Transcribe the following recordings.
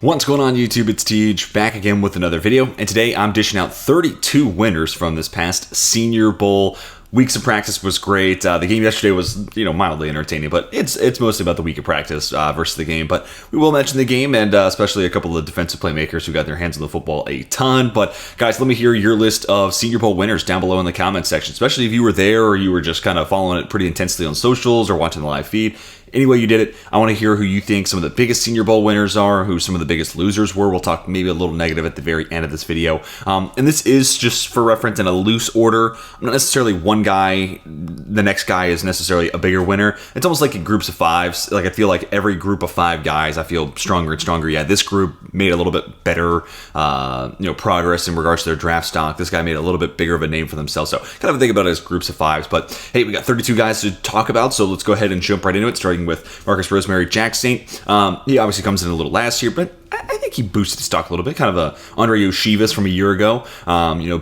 What's going on YouTube? It's Tej back again with another video, and today I'm dishing out 32 winners from this past Senior Bowl. Weeks of practice was great. The game yesterday was, mildly entertaining, but it's mostly about the week of practice versus the game. But we will mention the game and especially a couple of the defensive playmakers who got their hands on the football a ton. But guys, let me hear your list of Senior Bowl winners down below in the comments section, especially if you were there or you were just kind of following it pretty intensely on socials or watching the live feed. Any way you did it, I want to hear who you think some of the biggest Senior Bowl winners are, who some of the biggest losers were. We'll talk maybe a little negative at the very end of this video. And this is just for reference in a loose order. I'm not necessarily one guy, the next guy is necessarily a bigger winner. It's almost like in groups of fives. Like I feel like every group of 5 guys, I feel stronger and stronger. Yeah, this group made a little bit better, progress in regards to their draft stock. This guy made a little bit bigger of a name for themselves. So kind of think about it as groups of 5s. But hey, we got 32 guys to talk about, so let's go ahead and jump right into it, starting with Marcus Rosemary-Jack Saint. He obviously comes in a little last year, but I think he boosted his stock a little bit. Kind of a Andre Yoshivas from a year ago.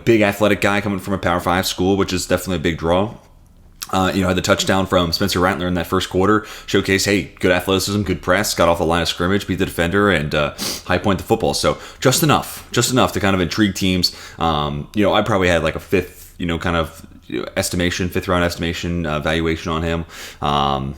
Big athletic guy coming from a Power 5 school, which is definitely a big draw. Had the touchdown from Spencer Rattler in that first quarter. Showcase, hey, good athleticism, good press, got off the line of scrimmage, beat the defender, and high point the football. So just enough to kind of intrigue teams. I probably had like a fifth, estimation, 5th round estimation valuation on him.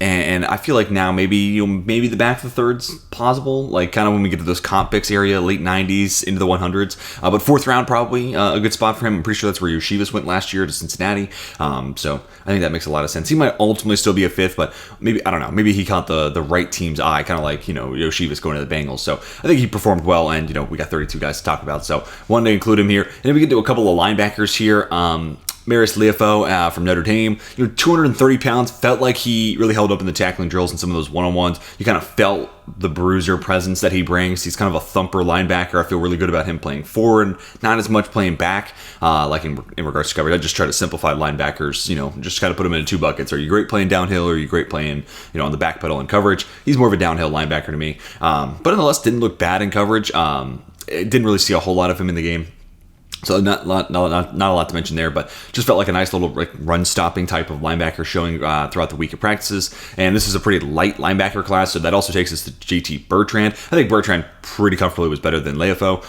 And I feel like now maybe the back of the third's plausible, like kind of when we get to those comp picks area, late 90s into the 100s. But 4th round probably a good spot for him. I'm pretty sure that's where Yoshivas went last year to Cincinnati. So I think that makes a lot of sense. He might ultimately still be a 5th, but maybe, I don't know, maybe he caught the right team's eye, kind of like, Yoshivas going to the Bengals. So I think he performed well, and, we got 32 guys to talk about. So wanted to include him here. And then we get to a couple of linebackers here. Marius Liufau from Notre Dame, 230 pounds, felt like he really held up in the tackling drills and some of those one-on-ones. You kind of felt the bruiser presence that he brings. He's kind of a thumper linebacker. I feel really good about him playing forward, not as much playing back, like in regards to coverage. I just try to simplify linebackers, just kind of put them into 2 buckets. Are you great playing downhill, or are you great playing, on the back pedal in coverage? He's more of a downhill linebacker to me. But nonetheless, didn't look bad in coverage. Didn't really see a whole lot of him in the game. So not a lot to mention there, but just felt like a nice little run-stopping type of linebacker showing throughout the week of practices. And this is a pretty light linebacker class, so that also takes us to JT Bertrand. I think Bertrand pretty comfortably was better than Liufau,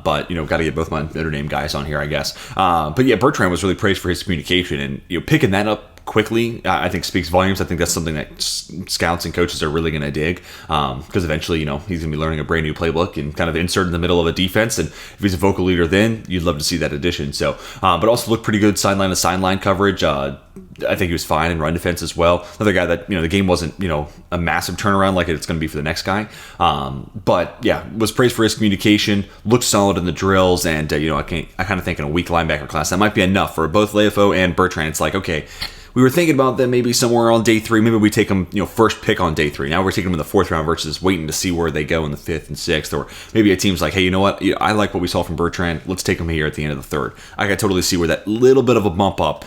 but, got to get both my Notre Dame guys on here, I guess. But yeah, Bertrand was really praised for his communication, and, picking that up quickly, I think speaks volumes. I think that's something that scouts and coaches are really going to dig, because eventually, he's going to be learning a brand new playbook and kind of insert in the middle of a defense. And if he's a vocal leader, then you'd love to see that addition. So, but also looked pretty good sideline to sideline coverage. I think he was fine in run defense as well. Another guy that, the game wasn't, a massive turnaround like it's going to be for the next guy. But yeah, was praised for his communication, looked solid in the drills. And, I kind of think in a weak linebacker class, that might be enough for both Liufau and Bertrand. It's like, okay, we were thinking about them maybe somewhere on day 3. Maybe we take them, first pick on day 3. Now we're taking them in the 4th round versus waiting to see where they go in the 5th and 6th. Or maybe a team's like, hey, you know what? I like what we saw from Bertrand. Let's take him here at the end of the 3rd. I can totally see where that little bit of a bump up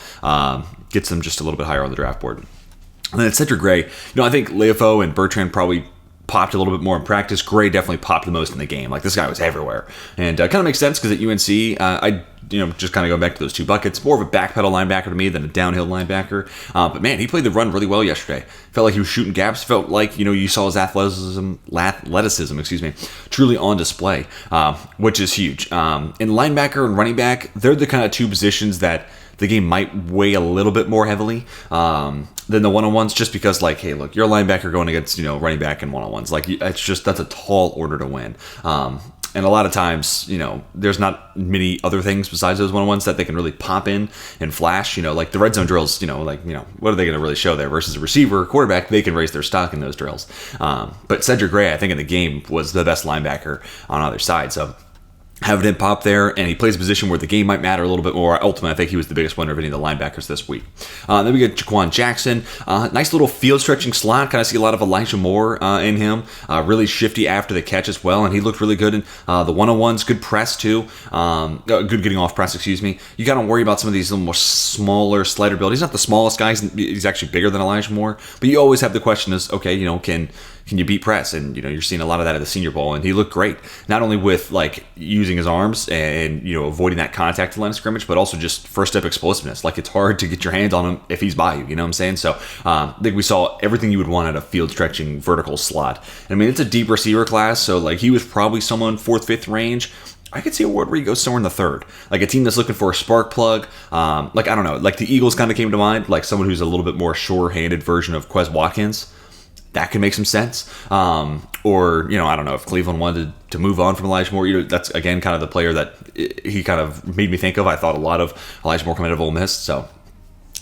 gets them just a little bit higher on the draft board. And then Cedric Gray, I think Liufau and Bertrand probably popped a little bit more in practice. Gray definitely popped the most in the game. Like, this guy was everywhere. And kind of makes sense because at UNC, just kind of going back to those 2 buckets, more of a back pedal linebacker to me than a downhill linebacker. But man, he played the run really well yesterday. Felt like he was shooting gaps. Felt like, you saw his athleticism, truly on display, which is huge. In linebacker and running back, they're the kind of 2 positions that the game might weigh a little bit more heavily than the one-on-ones, just because, like, hey, look, you're a linebacker going against, running back in one-on-ones. Like, that's a tall order to win. And a lot of times, there's not many other things besides those one-on-ones that they can really pop in and flash. Like the red zone drills, what are they going to really show there versus a receiver or quarterback? They can raise their stock in those drills. But Cedric Gray, I think in the game was the best linebacker on either side. So having him pop there, and he plays a position where the game might matter a little bit more. Ultimately, I think he was the biggest winner of any of the linebackers this week. Then we get Jaquan Jackson. Nice little field stretching slot. Kind of see a lot of Elijah Moore in him. Really shifty after the catch as well, and he looked really good in the one-on-ones. Good press, too. Good getting off press, excuse me. You got to worry about some of these little more smaller, slighter build. He's not the smallest guy. He's actually bigger than Elijah Moore. But you always have the question is, okay, can you beat press? And, you're seeing a lot of that at the Senior Bowl, and he looked great. Not only with, using using his arms and, avoiding that contact at the line of scrimmage, but also just first step explosiveness. Like, it's hard to get your hands on him if he's by you. You know what I'm saying? So I think we saw everything you would want out of field stretching vertical slot. I mean, it's a deep receiver class, so like he was probably someone 4th, 5th range. I could see a world where he goes somewhere in the 3rd. Like a team that's looking for a spark plug. Like, I don't know. Like the Eagles kind of came to mind. Like someone who's a little bit more sure-handed version of Quez Watkins. That could make some sense. Or, I don't know, if Cleveland wanted to move on from Elijah Moore, that's, again, kind of the player that he kind of made me think of. I thought a lot of Elijah Moore coming out of Ole Miss. So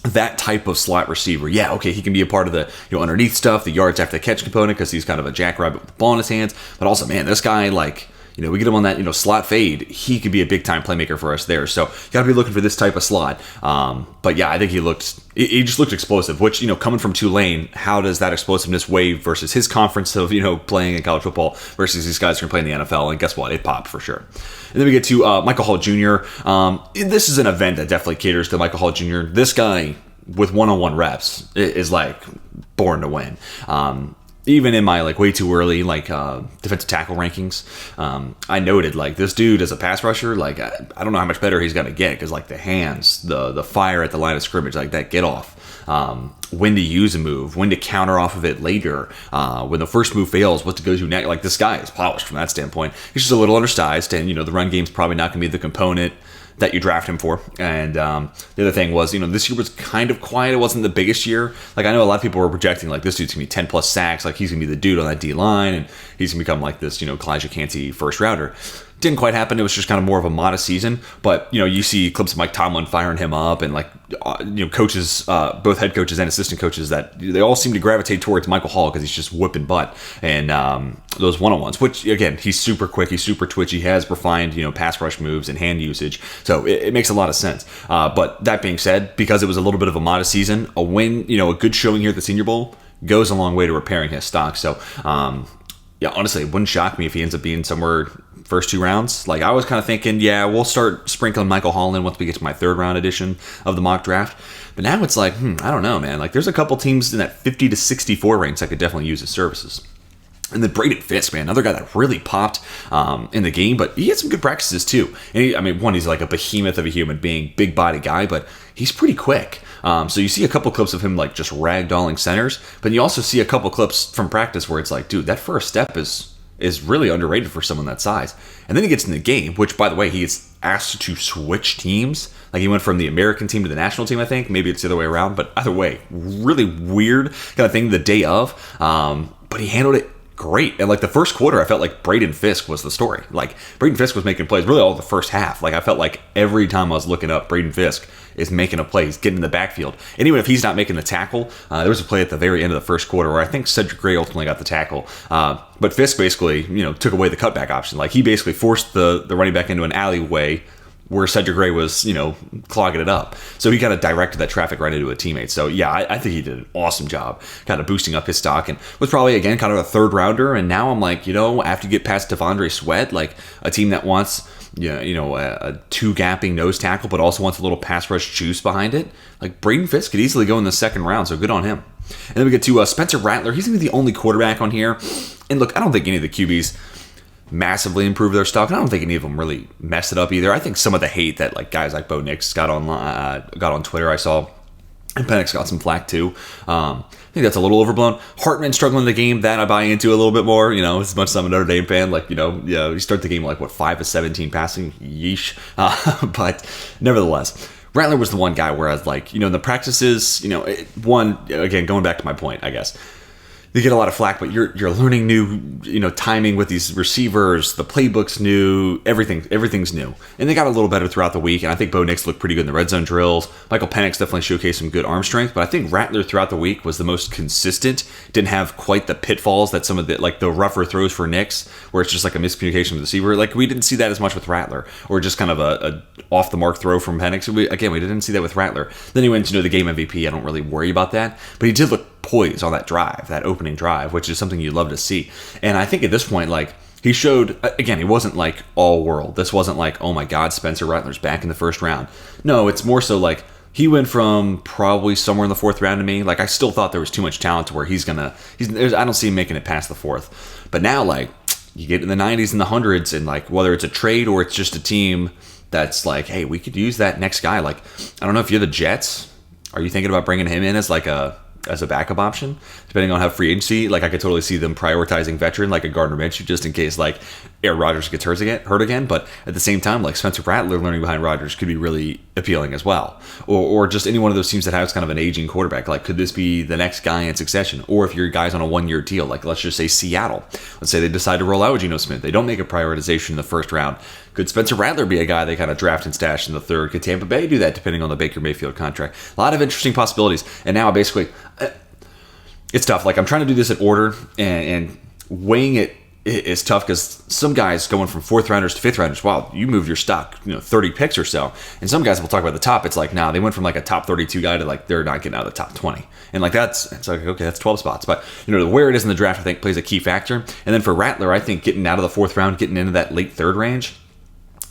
that type of slot receiver, yeah, okay, he can be a part of the underneath stuff, the yards after the catch component, because he's kind of a jackrabbit with the ball in his hands. But also, man, this guy, like, we get him on that, slot fade. He could be a big-time playmaker for us there. So you got to be looking for this type of slot. But, yeah, I think he just looked explosive, which, coming from Tulane, how does that explosiveness weigh versus his conference of, playing in college football versus these guys who are playing in the NFL? And guess what? It popped for sure. And then we get to Michael Hall Jr. This is an event that definitely caters to Michael Hall Jr. This guy, with one-on-one reps, is, like, born to win. Even in my way too early defensive tackle rankings, I noted this dude as a pass rusher, I don't know how much better he's gonna get, because the hands, the fire at the line of scrimmage, that get off, when to use a move, when to counter off of it later, when the first move fails, what to go to next. This guy is polished from that standpoint. He's just a little undersized, and the run game's probably not gonna be the component that you draft him for. And the other thing was, this year was kind of quiet. It wasn't the biggest year. I know a lot of people were projecting this dude's gonna be 10 plus sacks, he's gonna be the dude on that D line, and he's gonna become this, Kalijah Kancey first rounder. Didn't quite happen. It was just kind of more of a modest season. But you see clips of Mike Tomlin firing him up, and coaches, both head coaches and assistant coaches, that they all seem to gravitate towards Michael Hall because he's just whipping butt. And those one-on-ones, which again, he's super quick, he's super twitchy, he has refined pass rush moves and hand usage. So it makes a lot of sense. But that being said, because it was a little bit of a modest season, a win, a good showing here at the Senior Bowl goes a long way to repairing his stock. So yeah, honestly, it wouldn't shock me if he ends up being somewhere first 2 rounds. I was kind of thinking, yeah, we'll start sprinkling Michael Hall in once we get to my 3rd round edition of the mock draft. But now it's I don't know, man. There's a couple teams in that 50 to 64 range that could definitely use his services. And then Braden Fisk, man, another guy that really popped in the game, but he had some good practices too. And one, he's a behemoth of a human being, big body guy, but he's pretty quick. So you see a couple clips of him just ragdolling centers, but you also see a couple clips from practice where it's dude, that first step is really underrated for someone that size. And then he gets in the game, which, by the way, he is asked to switch teams. He went from the American team to the national team, I think. Maybe it's the other way around, but either way, really weird kind of thing the day of. But he handled it great. And the first quarter, I felt like Braden Fisk was the story. Braden Fisk was making plays really all the first half. I felt like every time I was looking up, Braden Fisk is making a play. He's getting in the backfield. And even if he's not making the tackle, there was a play at the very end of the first quarter where I think Cedric Gray ultimately got the tackle. But Fisk basically, took away the cutback option. He basically forced the running back into an alleyway where Cedric Gray was, clogging it up. So he kind of directed that traffic right into a teammate. So yeah, I think he did an awesome job kind of boosting up his stock, and was probably, again, kind of a 3rd rounder. And now I'm after you get past Devondre Sweat, a team that wants, a 2-gapping nose tackle, but also wants a little pass rush juice behind it, Braden Fisk could easily go in the 2nd round. So good on him. And then we get to Spencer Rattler. He's going to be the only quarterback on here. And look, I don't think any of the QBs massively improved their stock, and I don't think any of them really messed it up either. I think some of the hate that guys like Bo Nix got on Twitter, I saw, and Penix got some flack too. I think that's a little overblown. Hartman struggling in the game, that I buy into a little bit more. As much as I'm a Notre Dame fan, you start the game 5 of 17 passing, yeesh. But nevertheless, Rattler was the one guy where I was in the practices, one, again, going back to my point, I guess, you get a lot of flack, but you're learning new, timing with these receivers. The playbook's new. Everything's new. And they got a little better throughout the week. And I think Bo Nix looked pretty good in the red zone drills. Michael Penix definitely showcased some good arm strength. But I think Rattler throughout the week was the most consistent. Didn't have quite the pitfalls that some of the rougher throws for Nix, where it's just a miscommunication with the receiver. We didn't see that as much with Rattler, or just kind of a off the mark throw from Penix. We didn't see that with Rattler. Then he went to the game MVP. I don't really worry about that, but he did look poise on that drive, that opening drive, which is something you'd love to see. And I think at this point, he showed, again, he wasn't all world. This wasn't oh my God, Spencer Rattler's back in the 1st round. No, it's more so he went from probably somewhere in the 4th round to me. I still thought there was too much talent to where I don't see him making it past the 4th. But now, you get in the 90s and the hundreds, and like whether it's a trade or it's just a team that's like, hey, we could use that next guy. Like, I don't know if you're the Jets. Are you thinking about bringing him in as like a backup option, depending on how free agency? Like, I could totally see them prioritizing veteran like a Gardner Minshew just in case like Aaron Rodgers gets hurt again. But at the same time, like Spencer Rattler learning behind Rodgers could be really appealing as well, or just any one of those teams that has kind of an aging quarterback. Like, could this be the next guy in succession? Or if your guy's on a 1-year deal, like let's just say Seattle, let's say they decide to roll out with Geno Smith, they don't make a prioritization in the first round. Could Spencer Rattler be a guy they kind of draft and stash in the third? Could Tampa Bay do that depending on the Baker Mayfield contract? A lot of interesting possibilities. And now basically, it's tough. Like, I'm trying to do this in order, and weighing it is tough because some guys going from 4th rounders to 5th rounders, wow, you moved your stock, 30 picks or so. And some guys will talk about the top. It's like, nah, they went from like a top 32 guy to like they're not getting out of the top 20. And like it's like, okay, that's 12 spots. But where it is in the draft, I think plays a key factor. And then for Rattler, I think getting out of the 4th round, getting into that late 3rd range,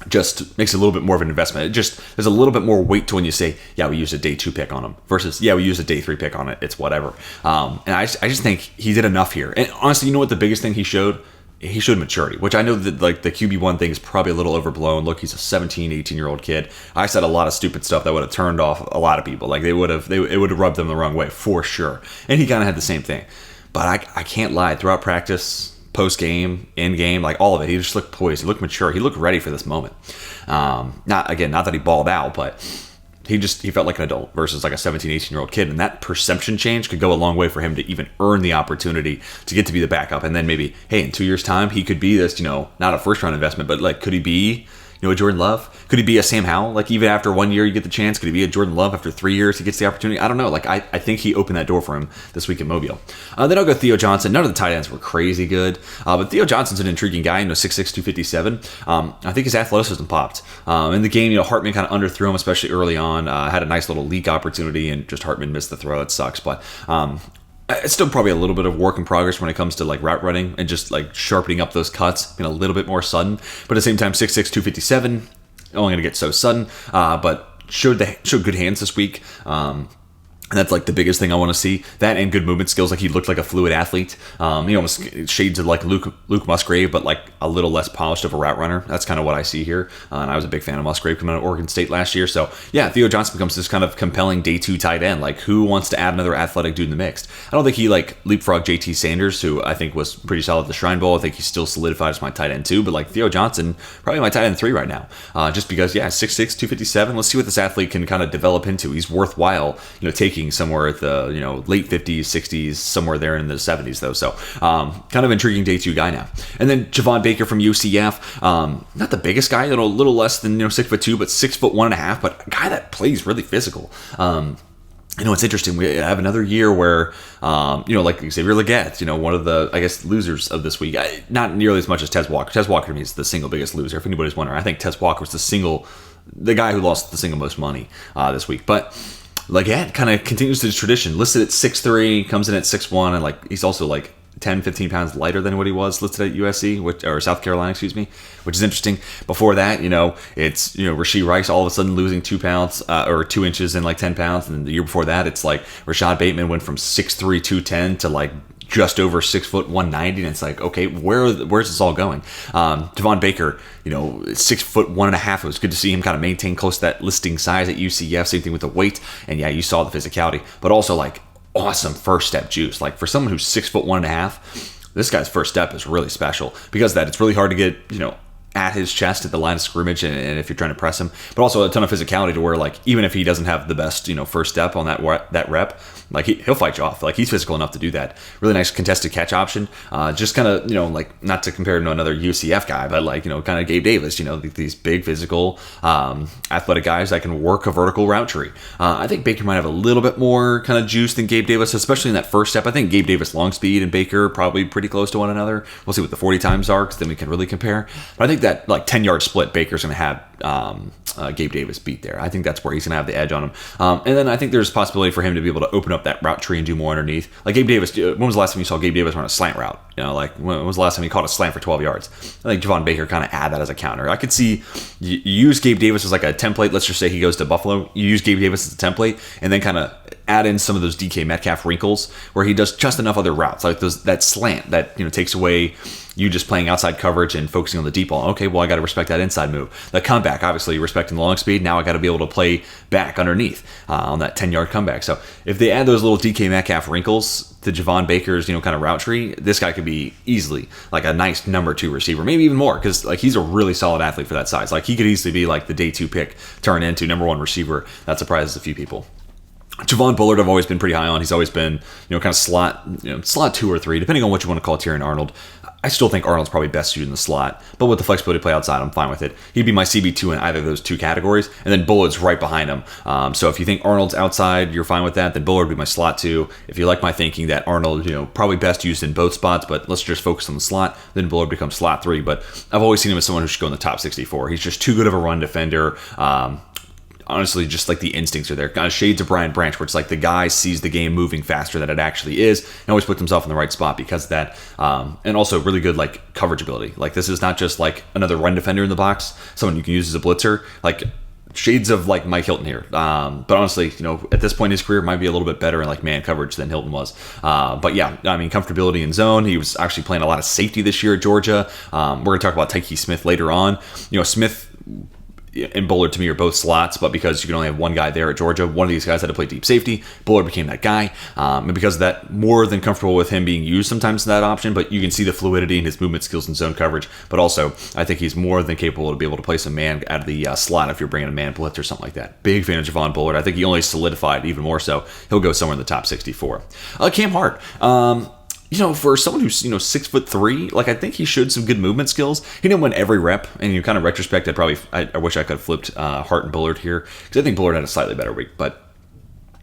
just makes it a little bit more of an investment. There's a little bit more weight to when you say, yeah, we used a day 2 pick on him versus, yeah, we used a day 3 pick on it. It's whatever. And I just think he did enough here. And honestly, you know what the biggest thing he showed? He showed maturity, which I know that like the QB1 thing is probably a little overblown. Look, he's a 17, 18-year-old kid. I said a lot of stupid stuff that would have turned off a lot of people. Like it would have rubbed them the wrong way for sure. And he kind of had the same thing. But I can't lie. Throughout practice, post-game, in-game, like all of it, he just looked poised. He looked mature. He looked ready for this moment. Not that he balled out, but he felt like an adult versus like a 17, 18-year-old kid. And that perception change could go a long way for him to even earn the opportunity to get to be the backup. And then maybe, hey, in 2 years' time, he could be this, not a first-round investment, but like, could he be a Jordan Love? Could he be a Sam Howell? Like, even after 1 year, you get the chance. Could he be a Jordan Love after 3 years? He gets the opportunity. I don't know. Like, I think he opened that door for him this week in Mobile. Then I'll go Theo Johnson. None of the tight ends were crazy good, but Theo Johnson's an intriguing guy. 6'6", 257. I think his athleticism popped. In the game, Hartman kind of underthrew him, especially early on. Had a nice little leak opportunity, and just Hartman missed the throw. It sucks, but it's still probably a little bit of work in progress when it comes to like route running and just like sharpening up those cuts, being a little bit more sudden. But at the same time, 6'6", 257, only going to get so sudden, but showed good hands this week. And that's like the biggest thing I want to see. That and good movement skills. Like, he looked like a fluid athlete. Almost shades of like Luke Musgrave, but like a little less polished of a route runner. That's kind of what I see here. And I was a big fan of Musgrave coming out of Oregon State last year. So yeah, Theo Johnson becomes this kind of compelling day 2 tight end. Like, who wants to add another athletic dude in the mix? I don't think he like leapfrogged JT Sanders, who I think was pretty solid at the Shrine Bowl. I think he's still solidified as my tight end 2. But like Theo Johnson, probably my tight end 3 right now. Just because, yeah, 6'6", 257. Let's see what this athlete can kind of develop into. He's worthwhile, taking somewhere at the late 50s, 60s, somewhere there in the 70s though. So kind of intriguing day 2 guy now. And then Javon Baker from UCF, not the biggest guy, a little less than 6'2", but 6'1.5", but a guy that plays really physical. It's interesting. We have another year where, like Xavier Legette, one of the, I guess, losers of this week. Not nearly as much as Tez Walker. Tez Walker to me is the single biggest loser. If anybody's wondering, I think Tez Walker was the guy who lost the single most money this week. But Legette kind of continues this tradition. Listed at 6'3", comes in at 6'1", and like he's also like 10, 15 pounds lighter than what he was listed at USC, or South Carolina, excuse me, which is interesting. Before that, it's, Rashee Rice all of a sudden losing 2 pounds, or 2 inches in like 10 pounds. And the year before that, it's like Rashad Bateman went from 6'3", 210 to like just over 6 foot 190, and it's like, okay, where's this all going? Javon Baker, 6 foot 1.5. It was good to see him kind of maintain close to that listing size at UCF. Same thing with the weight, and yeah, you saw the physicality, but also like awesome first step juice. Like, for someone who's 6 foot 1.5, this guy's first step is really special because of that. It's really hard to get at his chest at the line of scrimmage, and if you're trying to press him, but also a ton of physicality to where, like, even if he doesn't have the best first step on that rep, like he'll fight you off. Like, he's physical enough to do that. Really nice contested catch option. Just kind of like, not to compare to another UCF guy, but like kind of Gabe Davis. These big physical athletic guys that can work a vertical route tree. I think Baker might have a little bit more kind of juice than Gabe Davis, especially in that first step. I think Gabe Davis long speed and Baker probably pretty close to one another. We'll see what the 40 times are, because then we can really compare. But I think that like 10-yard split, Baker's going to have Gabe Davis beat there. I think that's where he's going to have the edge on him. And then I think there's a possibility for him to be able to open up that route tree and do more underneath. Like Gabe Davis, when was the last time you saw Gabe Davis run a slant route? Like when was the last time he caught a slant for 12 yards? I think Javon Baker kind of add that as a counter. I could see you use Gabe Davis as like a template. Let's just say he goes to Buffalo. You use Gabe Davis as a template, and then kind of add in some of those DK Metcalf wrinkles where he does just enough other routes, like that slant that takes away you just playing outside coverage and focusing on the deep ball. Okay, well, I got to respect that inside move. The comeback, obviously, respecting the long speed. Now I got to be able to play back underneath on that 10-yard comeback. So if they add those little DK Metcalf wrinkles to Javon Baker's, kind of route tree, this guy could be easily like a nice number 2 receiver, maybe even more, because like he's a really solid athlete for that size. Like he could easily be like the day 2 pick, turn into number 1 receiver. That surprises a few people. Javon Bullard I've always been pretty high on. He's always been, kind of slot 2 or 3, depending on what you want to call Terrion Arnold. I still think Arnold's probably best suited in the slot, but with the flexibility to play outside, I'm fine with it. He'd be my CB2 in either of those 2 categories, and then Bullard's right behind him. So if you think Arnold's outside, you're fine with that, then Bullard would be my slot 2. If you like my thinking that Arnold, probably best used in both spots, but let's just focus on the slot, then Bullard becomes slot 3. But I've always seen him as someone who should go in the top 64. He's just too good of a run defender. Honestly, just like the instincts are there. Kind of shades of Brian Branch, where it's like the guy sees the game moving faster than it actually is and always puts himself in the right spot because of that. And also really good like coverage ability. Like this is not just like another run defender in the box, someone you can use as a blitzer. Like shades of like Mike Hilton here. But honestly, at this point in his career, might be a little bit better in like man coverage than Hilton was. But yeah, I mean, comfortability in zone. He was actually playing a lot of safety this year at Georgia. We're going to talk about Tyke Smith later on. Smith and Bullard to me are both slots, but because you can only have one guy there at Georgia, one of these guys had to play deep safety. Bullard became that guy, and because of that, more than comfortable with him being used sometimes in that option, but you can see the fluidity in his movement skills and zone coverage, but also I think he's more than capable to be able to play some man out of the slot if you're bringing a man blitz or something like that. Big fan of Javon Bullard. I think he only solidified even more so. He'll go somewhere in the top 64. Cam Hart. For someone who's 6'3", like I think he showed some good movement skills. He didn't win every rep, and kind of retrospect, I wish I could have flipped Hart and Bullard here because I think Bullard had a slightly better week, but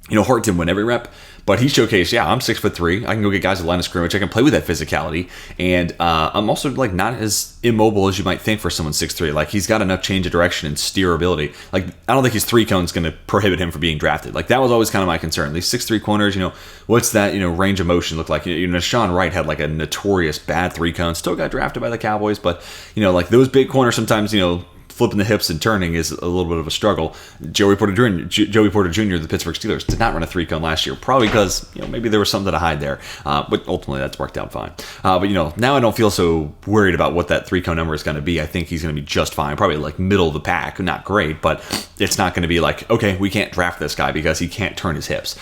Hart didn't win every rep. But he showcased, I'm 6'3". I can go get guys at line of scrimmage. I can play with that physicality. And I'm also like not as immobile as you might think for someone 6'3". Like he's got enough change of direction and steer ability. Like I don't think his 3 cone's going to prohibit him from being drafted. Like that was always kind of my concern. These 6'3" corners, what's that, range of motion look like? Sean Wright had like a notorious bad 3 cone. Still got drafted by the Cowboys. But, like those big corners sometimes, flipping the hips and turning is a little bit of a struggle. Joey Porter Jr., the Pittsburgh Steelers, did not run a 3 cone last year, probably because maybe there was something to hide there. But ultimately, that's worked out fine. But now I don't feel so worried about what that 3 cone number is going to be. I think he's going to be just fine, probably like middle of the pack, not great, but it's not going to be like, okay, we can't draft this guy because he can't turn his hips.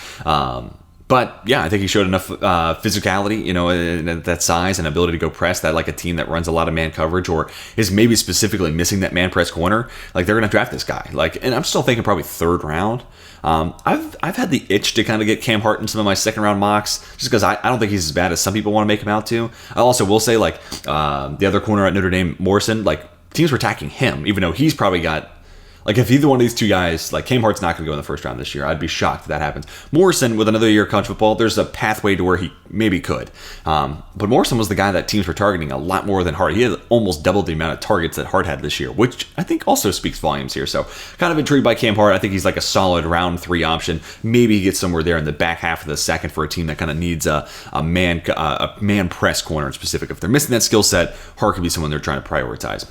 But yeah, I think he showed enough physicality, and that size and ability to go press that like a team that runs a lot of man coverage or is maybe specifically missing that man press corner, like they're going to draft this guy. Like, and I'm still thinking probably 3rd round. I've had the itch to kind of get Cam Hart in some of my 2nd round mocks just because I don't think he's as bad as some people want to make him out to. I also will say like the other corner at Notre Dame, Morrison, like teams were attacking him, even though he's probably got. Like, if either one of these 2 guys, like, Cam Hart's not going to go in the 1st round this year. I'd be shocked if that happens. Morrison, with another year of college football, there's a pathway to where he maybe could. But Morrison was the guy that teams were targeting a lot more than Hart. He had almost double the amount of targets that Hart had this year, which I think also speaks volumes here. So, kind of intrigued by Cam Hart. I think he's like a solid round 3 option. Maybe he gets somewhere there in the back half of the 2nd for a team that kind of needs a man press corner in specific. If they're missing that skill set, Hart could be someone they're trying to prioritize.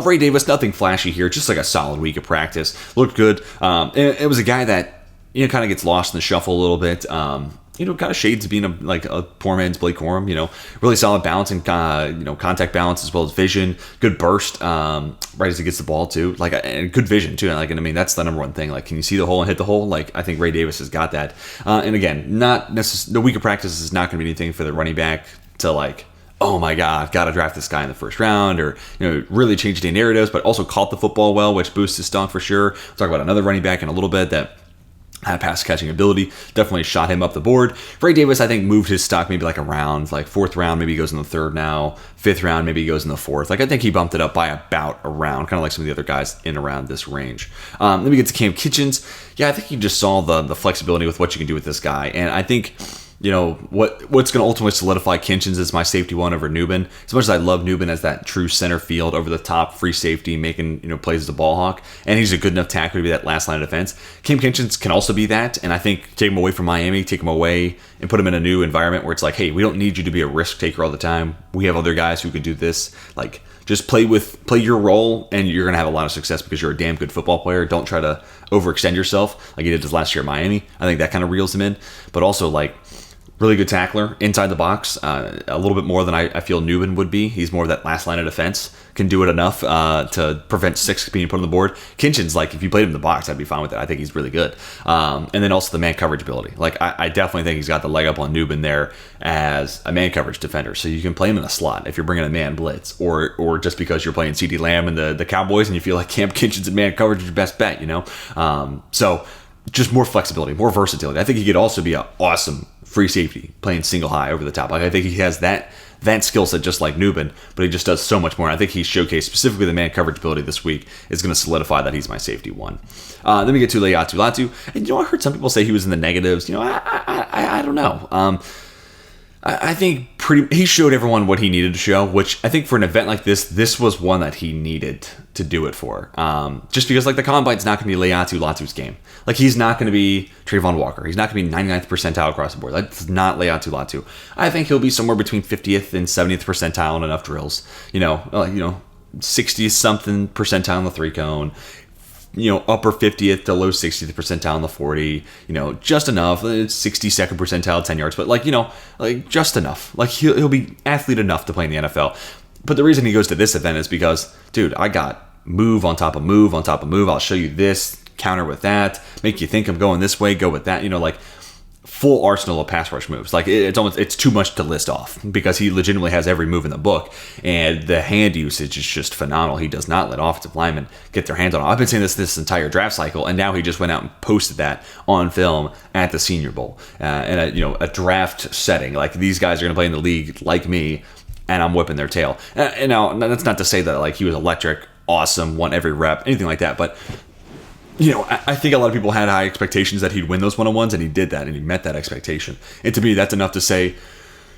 Ray Davis, nothing flashy here, just like a solid week of practice. Looked good. It was a guy that kind of gets lost in the shuffle a little bit. Kind of shades of being a poor man's Blake Corum. Really solid balance and contact balance as well as vision. Good burst right as he gets the ball too. And good vision too. That's the number one thing. Like, can you see the hole and hit the hole? Like, I think Ray Davis has got that. And again, not necessarily the week of practice is not going to be anything for the running back to like, oh my God, got to draft this guy in the 1st round, or really change the narratives, but also caught the football well, which boosts his stock for sure. We'll talk about another running back in a little bit that had pass catching ability, definitely shot him up the board. Ray Davis, I think, moved his stock maybe like a round, like 4th round, maybe he goes in the 3rd now, 5th round, maybe he goes in the 4th. Like, I think he bumped it up by about a round, kind of like some of the other guys in around this range. Then we get to Cam Kitchens. Yeah, I think you just saw the flexibility with what you can do with this guy, and I think what's going to ultimately solidify Kitchens as my safety 1 over Newbin. As much as I love Newbin as that true center field over the top free safety making plays as a ball hawk, and he's a good enough tackler to be that last line of defense. Cam Kitchens can also be that, and I think take him away from Miami, take him away and put him in a new environment where it's like, hey, we don't need you to be a risk taker all the time. We have other guys who can do this. Like, Just play your role, and you're going to have a lot of success because you're a damn good football player. Don't try to overextend yourself like he did his last year at Miami. I think that kind of reels him in. But also, like, really good tackler inside the box, a little bit more than I feel Newman would be. He's more of that last line of defense, can do it enough to prevent 6 being put on the board. Kinchin's like, if you played him in the box, I'd be fine with that. I think he's really good. And then also the man coverage ability. Like, I definitely think he's got the leg up on Newman there as a man coverage defender. So you can play him in a slot if you're bringing a man blitz, or just because you're playing CeeDee Lamb and the Cowboys and you feel like Cam Kinchin's in man coverage is your best bet, So just more flexibility, more versatility. I think he could also be an awesome free safety playing single high over the top. Like, I think he has that skill set just like Newman, but he just does so much more. I think he showcased specifically the man coverage ability this week is going to solidify that he's my safety one. Then we get to Laiatu Latu. And, I heard some people say he was in the negatives. I don't know. I think he showed everyone what he needed to show, which I think for an event like this was one that he needed to do it for. Just because, like, the Combine's not going to be Laiatu Latu's game. Like, he's not going to be Trayvon Walker. He's not going to be 99th percentile across the board. That's not Laiatu Latu. I think he'll be somewhere between 50th and 70th percentile in enough drills. 60-something percentile in the 3-cone. Upper 50th to low 60th percentile in the 40, just enough, 62nd percentile, 10 yards, but just enough. Like, he'll be athlete enough to play in the NFL. But the reason he goes to this event is because, dude, I got move on top of move on top of move. I'll show you this, counter with that, make you think I'm going this way, go with that, full arsenal of pass rush moves. Like, it's too much to list off because he legitimately has every move in the book, and the hand usage is just phenomenal. He does not let offensive linemen get their hands on it. I've been saying this entire draft cycle, and now he just went out and posted that on film at the Senior Bowl in a draft setting. Like, these guys are going to play in the league like me, and I'm whipping their tail. And now that's not to say that, like, he was electric, awesome, won every rep, anything like that, but I think a lot of people had high expectations that he'd win those one-on-ones, and he did that, and he met that expectation. And to me, that's enough to say,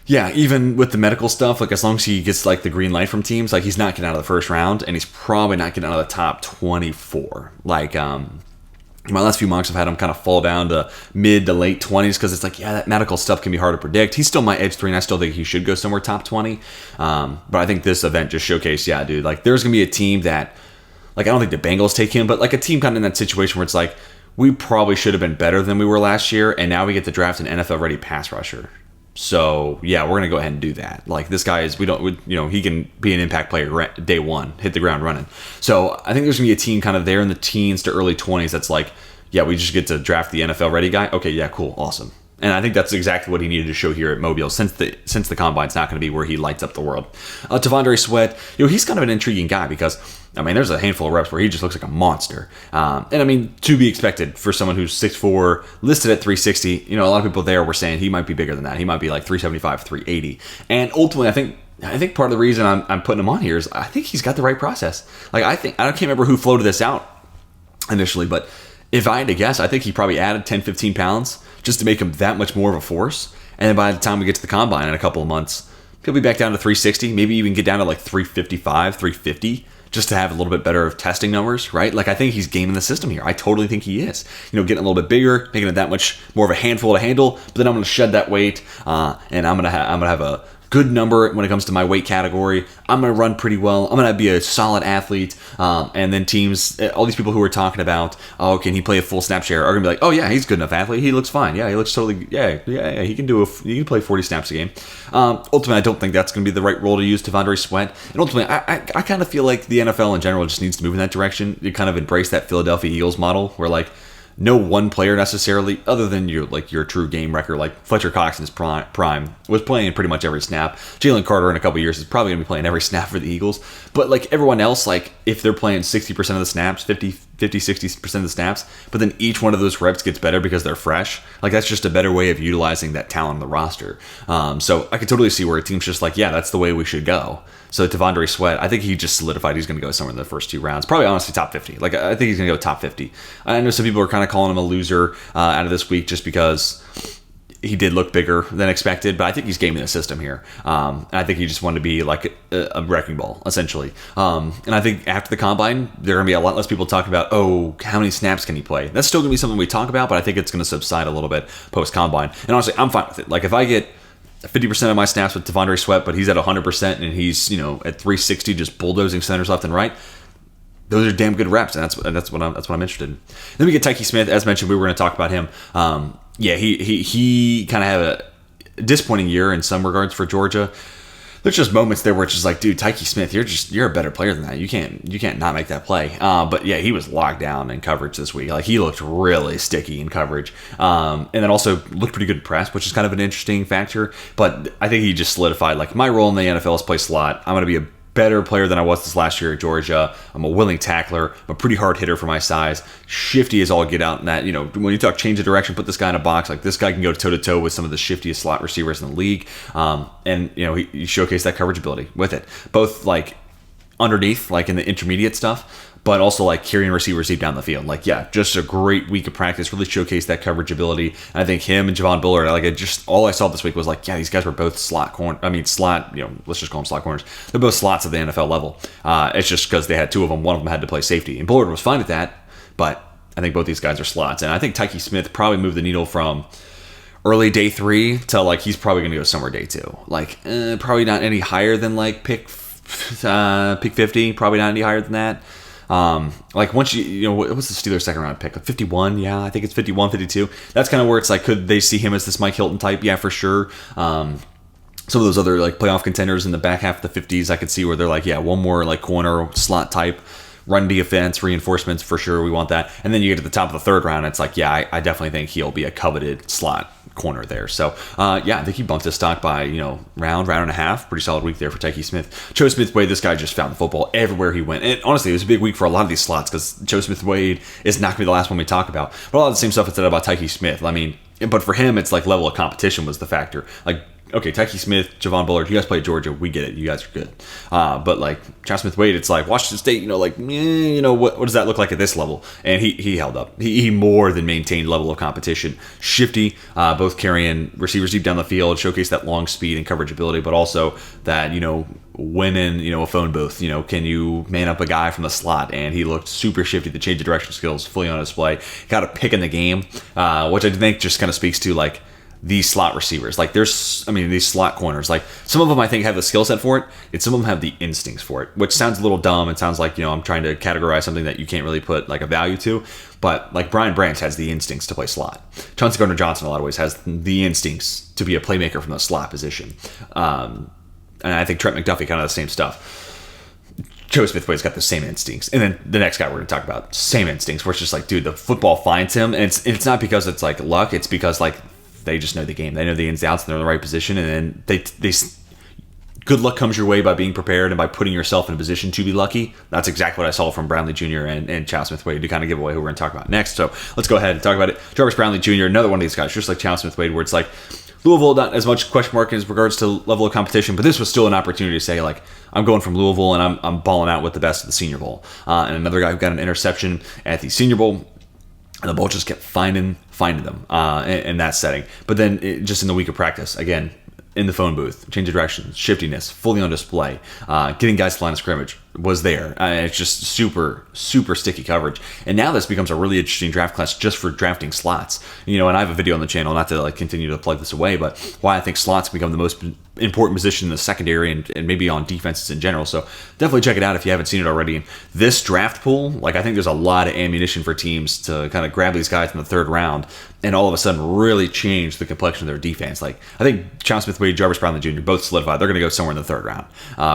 yeah, even with the medical stuff, like, as long as he gets, like, the green light from teams, like, he's not getting out of the first round, and he's probably not getting out of the top 24. Like, my last few mocks, I've had him kind of fall down to mid to late 20s because it's like, yeah, that medical stuff can be hard to predict. He's still my edge 3, and I still think he should go somewhere top 20. But I think this event just showcased, yeah, dude, like, there's going to be a team that, like, I don't think the Bengals take him, but, like, a team kind of in that situation where it's like, we probably should have been better than we were last year, and now we get to draft an NFL-ready pass rusher. So, yeah, we're going to go ahead and do that. Like, this guy is, he can be an impact player day one, hit the ground running. So, I think there's going to be a team kind of there in the teens to early 20s that's like, yeah, we just get to draft the NFL-ready guy. Okay, yeah, cool, awesome. And I think that's exactly what he needed to show here at Mobile since the Combine's not going to be where he lights up the world. T'Vondre Sweat, he's kind of an intriguing guy because, there's a handful of reps where he just looks like a monster. To be expected for someone who's 6'4", listed at 360. A lot of people there were saying he might be bigger than that. He might be like 375, 380. And ultimately, I think part of the reason I'm putting him on here is I think he's got the right process. Like, I can't remember who floated this out initially, but if I had to guess, I think he probably added 10, 15 pounds just to make him that much more of a force. And then by the time we get to the Combine in a couple of months, he'll be back down to 360, maybe even get down to like 355, 350, just to have a little bit better of testing numbers, right? Like, I think he's gaming the system here. I totally think he is. Getting a little bit bigger, making it that much more of a handful to handle, but then I'm going to shed that weight, and I'm going to have a good number when it comes to my weight category. I'm going to run pretty well. I'm going to be a solid athlete. And then teams, all these people who are talking about, oh, can he play a full snap share, are going to be like, oh yeah, he's a good enough athlete. He looks fine. Yeah, he looks totally, yeah. He can play 40 snaps a game. Ultimately, I don't think that's going to be the right role to use T'Vondre Sweat. And ultimately, I kind of feel like the NFL in general just needs to move in that direction. You kind of embrace that Philadelphia Eagles model where, like, no one player necessarily, other than your true game record, like Fletcher Cox in his prime was playing pretty much every snap. Jalen Carter in a couple years is probably going to be playing every snap for the Eagles. But, like, everyone else, like, if they're playing 60% of the snaps, 60% of the snaps, but then each one of those reps gets better because they're fresh, like, that's just a better way of utilizing that talent on the roster. So I could totally see where a team's just like, yeah, that's the way we should go. So T'Vondre Sweat, I think he just solidified he's going to go somewhere in the first 2 rounds. Probably, honestly, top 50. Like, I think he's going to go top 50. I know some people are kind of calling him a loser out of this week just because he did look bigger than expected, but I think he's gaming the system here. And I think he just wanted to be like a wrecking ball, essentially. And I think after the Combine, there are going to be a lot less people talking about, oh, how many snaps can he play? That's still going to be something we talk about, but I think it's going to subside a little bit post-Combine. And honestly, I'm fine with it. Like, if I get 50% of my snaps with Devondre Sweat, but he's at 100%, and he's, at 360, just bulldozing centers left and right. Those are damn good reps, and that's what I'm interested in. Then we get Tykee Smith. As mentioned, we were going to talk about him. He kind of had a disappointing year in some regards for Georgia. There's just moments there where it's just like, dude, Tykee Smith, you're a better player than that. You can't not make that play. But yeah, he was locked down in coverage this week. Like, he looked really sticky in coverage, and then also looked pretty good in press, which is kind of an interesting factor. But I think he just solidified, like, my role in the NFL is play slot. I'm going to be a better player than I was this last year at Georgia. I'm a willing tackler. I'm a pretty hard hitter for my size. Shifty as all get out in that, when you talk change of direction, put this guy in a box, like, this guy can go toe-to-toe with some of the shiftiest slot receivers in the league. And he showcased that coverage ability with it. Both, like, underneath, like in the intermediate stuff, but also like carrying receivers deep down the field. Like, yeah, just a great week of practice. Really showcased that coverage ability. And I think him and Javon Bullard, all I saw this week was like, yeah, these guys were both slot, let's just call them slot corners. They're both slots at the NFL level. It's just because they had two of them. One of them had to play safety. And Bullard was fine at that, but I think both these guys are slots. And I think Tykee Smith probably moved the needle from early day 3 to, like, he's probably going to go somewhere day 2. Like, probably not any higher than, like, pick 50. Probably not any higher than that. Like, once what's the Steelers' second round pick? Like 51? Yeah, I think it's 51, 52. That's kind of where it's like, could they see him as this Mike Hilton type? Yeah, for sure. Some of those other, like, playoff contenders in the back half of the 50s, I could see where they're like, yeah, one more, like, corner slot type, run defense, reinforcements, for sure, we want that. And then you get to the top of the third round, it's like, yeah, I definitely think he'll be a coveted slot corner there. So, I think he bumped his stock by, round and a half. Pretty solid week there for Tykee Smith. Joe Smith-Wade, this guy just found the football everywhere he went. And honestly, it was a big week for a lot of these slots because Joe Smith-Wade is not going to be the last one we talk about. But a lot of the same stuff is said about Tykee Smith. I mean, but for him, it's like level of competition was the factor. Like, okay, Tykee Smith, Javon Bullard, you guys play Georgia, we get it, you guys are good. But like Joe Smith-Wade, it's like Washington State, what does that look like at this level? And he held up. He more than maintained level of competition. Shifty, both carrying receivers deep down the field, showcase that long speed and coverage ability, but also that, when in, a phone booth, can you man up a guy from the slot? And he looked super shifty. The change of direction skills fully on display. Got a pick in the game, which I think just kind of speaks to, like, these slot receivers. Like, these slot corners, like, some of them I think have the skill set for it, and some of them have the instincts for it, which sounds a little dumb. It sounds like, I'm trying to categorize something that you can't really put, like, a value to, but, like, Brian Branch has the instincts to play slot. Chauncey Gardner-Johnson, in a lot of ways, has the instincts to be a playmaker from the slot position. And I think Trent McDuffie kind of the same stuff. Joe Smith-Wade's got the same instincts. And then the next guy we're going to talk about, same instincts, where it's just like, dude, the football finds him, and it's not because it's, like, luck, it's because, like, they just know the game. They know the ins and outs, and they're in the right position. And then they good luck comes your way by being prepared and by putting yourself in a position to be lucky. That's exactly what I saw from Brownlee Jr. and Chow Smith-Wade to kind of give away who we're going to talk about next. So let's go ahead and talk about it. Jarvis Brownlee Jr., another one of these guys, just like Chow Smith-Wade, where it's like Louisville, not as much question mark as regards to level of competition, but this was still an opportunity to say, like, I'm going from Louisville and I'm balling out with the best of the Senior Bowl. And another guy who got an interception at the Senior Bowl. And the ball just kept finding them in that setting. But then just in the week of practice, again, in the phone booth, change of direction, shiftiness, fully on display, getting guys to line of scrimmage was there. It's just super, super sticky coverage. And now this becomes a really interesting draft class just for drafting slots. And I have a video on the channel, not to, like, continue to plug this away, but why I think slots become the most important position in the secondary and maybe on defenses in general. So definitely check it out if you haven't seen it already. And this draft pool, like, I think there's a lot of ammunition for teams to kind of grab these guys in the third round and all of a sudden really change the complexion of their defense. Like, I think Chow Smith-Wade, Jarvis Brownlee Jr. both solidified. They're going to go somewhere in the third round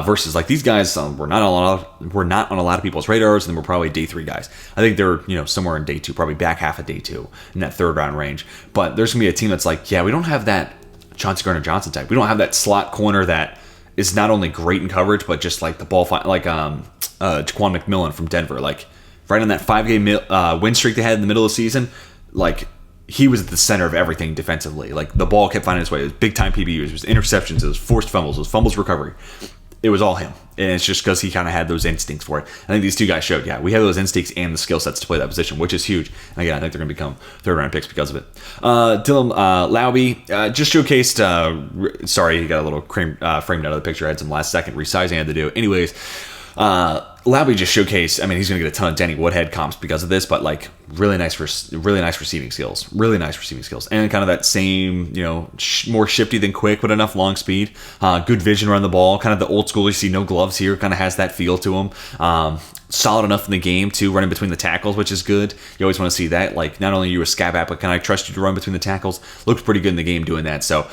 versus, like, these guys were not on a lot of people's radars, and then we're probably day 3 guys. I think they're somewhere in day 2, probably back half of day 2 in that third round range. But there's going to be a team that's like, yeah, we don't have that Chauncey Gardner-Johnson type. We don't have that slot corner that is not only great in coverage, but just like the ball, like Jaquan McMillan from Denver. Like, right on that 5-game win streak they had in the middle of the season, like, he was at the center of everything defensively. Like, the ball kept finding its way. It was big-time PBUs. It was interceptions. It was forced fumbles. It was fumbles recovery. It was all him. And it's just because he kind of had those instincts for it. I think these two guys showed, yeah, we have those instincts and the skill sets to play that position, which is huge. And again, I think they're going to become third-round picks because of it. Dylan Laube just showcased, sorry, he got a little framed out of the picture. I had some last-second resizing I had to do. Anyways, Laube just showcased, I mean, he's going to get a ton of Danny Woodhead comps because of this, but, like, really nice receiving skills, and kind of that same, more shifty than quick, but enough long speed, good vision around the ball, kind of the old school. You see no gloves here, kind of has that feel to him. Solid enough in the game too, running between the tackles, which is good. You always want to see that. Like, not only are you a scat back, but can I trust you to run between the tackles? Looked pretty good in the game doing that. So